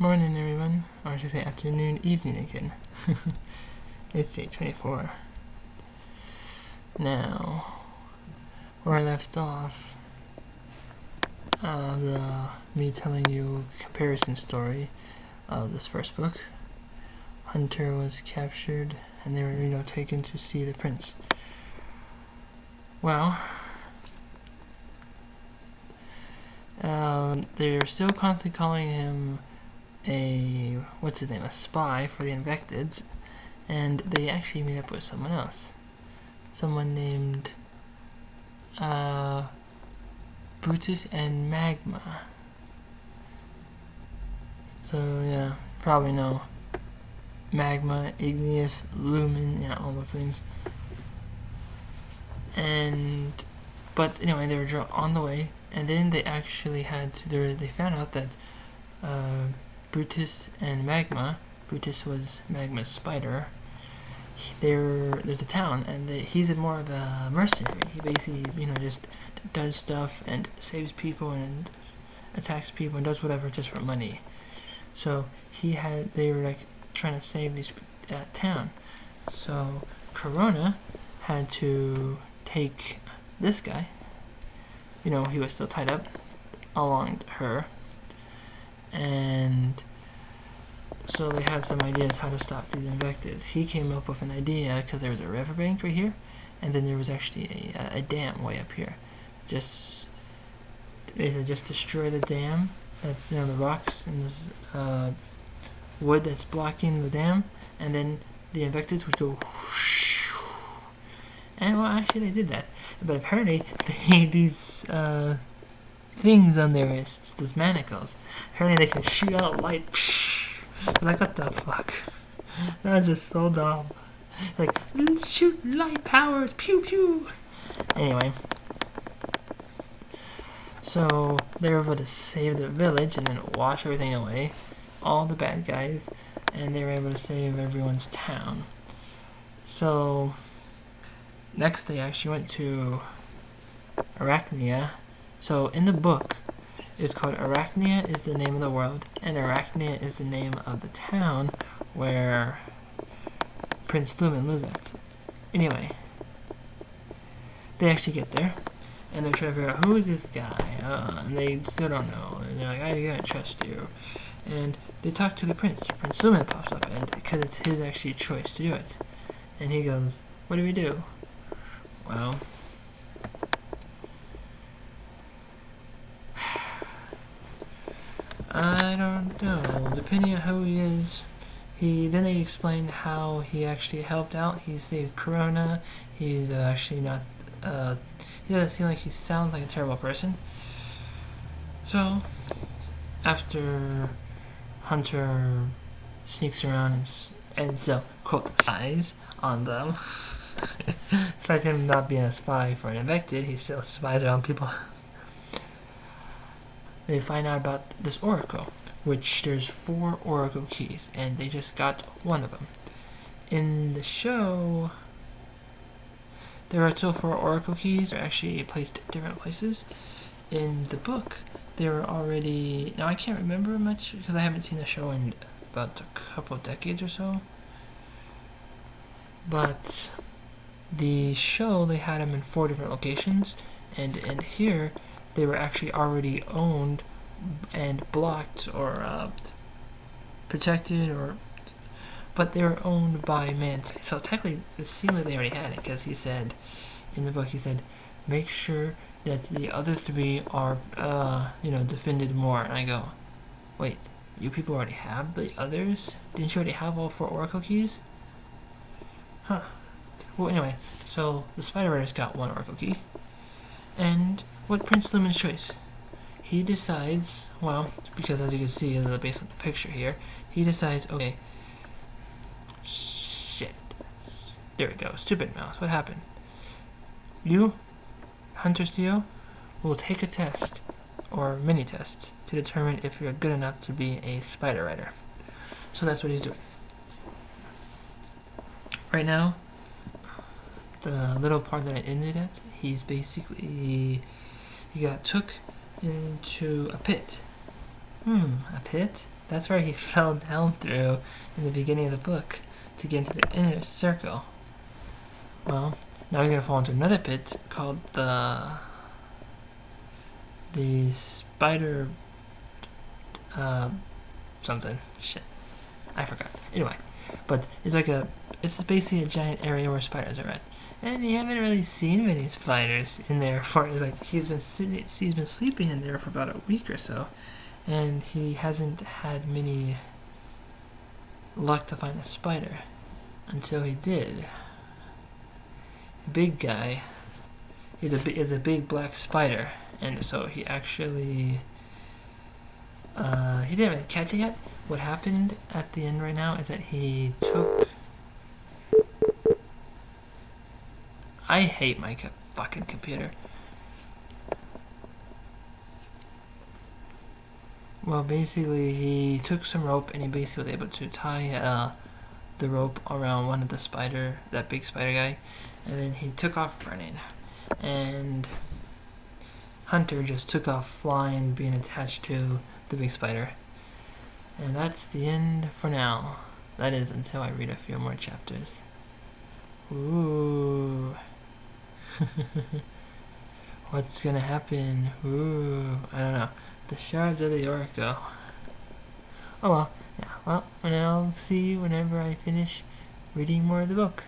Morning, everyone. Or I should say afternoon, evening again. It's 8:24. Now, where I left off, me telling you a comparison story of this first book. Hunter was captured, and they were, taken to see the prince. Well, they're still constantly calling him a spy for the Invectids, and they actually meet up with someone else. Someone named Brutus and Magma. So yeah, probably know Magma, Igneous, Lumen, all those things. But anyway, they were on the way, and then they actually they found out that Brutus and Magma, Brutus was Magma's spider, there's a town, and he's more of a mercenary. He basically, just does stuff and saves people and attacks people and does whatever just for money. So they were trying to save this town. So Corona had to take this guy, he was still tied up, along her, and so they had some ideas how to stop these Invectids. He came up with an idea because there was a riverbank right here, and then there was actually a dam way up here. They said just destroy the dam. That's the rocks and this wood that's blocking the dam, and then the Invectids would go whoosh. And well, actually they did that, but apparently they had these things on their wrists, those manacles. Apparently they can shoot out light. What the fuck? That's just so dumb. Shoot light powers, pew pew. Anyway, so they were able to save their village and then wash everything away, all the bad guys, and they were able to save everyone's town. So next they actually went to Arachnia. So in the book, it's called Arachnia is the name of the world, and Arachnia is the name of the town where Prince Lumen lives at. Anyway, they actually get there, and they're trying to figure out who is this guy, and they still don't know. And they're like, I can't trust you. And they talk to the prince. Prince Lumen pops up, and because it's his actually choice to do it. And he goes, what do we do? Well, I don't know. Depending on who he is, then they explained how he actually helped out. He saved Corona. He's actually not. He doesn't seem like he sounds like a terrible person. So after Hunter sneaks around and so quote spies on them, despite him not being a spy for an Invectid, he still spies around people. They find out about this oracle, which there's 4 oracle keys, and they just got one of them. In the show, there are still 4 oracle keys. They're actually placed at different places. In the book, they were already... Now, I can't remember much because I haven't seen the show in about a couple of decades or so. But the show, they had them in 4 different locations, and here they were actually already owned and blocked or protected, but they were owned by Manta. So technically, it seemed like they already had it, because he said, in the book, make sure that the other 3 are, defended more. And I go, wait, you people already have the others? Didn't you already have all 4 oracle keys? Huh. Well, anyway, so the Spider Riders got 1 oracle key, and what Prince Lumen's choice? He decides, because as you can see based on the picture here, he decides, okay, shit, there we go, stupid mouse, what happened? You, Hunter Steel, will take a test, or mini tests, to determine if you're good enough to be a Spider Rider. So that's what he's doing. Right now, the little part that I ended at, he's basically... He got took into a pit. A pit? That's where he fell down through in the beginning of the book to get into the inner circle. Well, now he's gonna fall into another pit called the spider something. Shit, I forgot. Anyway, but it's basically a giant area where spiders are at, and you haven't really seen many spiders in there for like he's been sleeping in there for about a week or so, and he hasn't had many luck to find a spider until he did. A big guy. Is a big black spider, and so he actually he didn't really catch it yet. What happened at the end right now is that he took. I hate my fucking computer. Well, basically, he took some rope and he basically was able to tie the rope around one of that big spider guy, and then he took off running. And Hunter just took off flying, being attached to the big spider. And that's the end for now. That is until I read a few more chapters. Ooh. What's gonna happen? Ooh. I don't know. The Shards of the Oracle. Oh well. Yeah. Well, and I'll see you whenever I finish reading more of the book.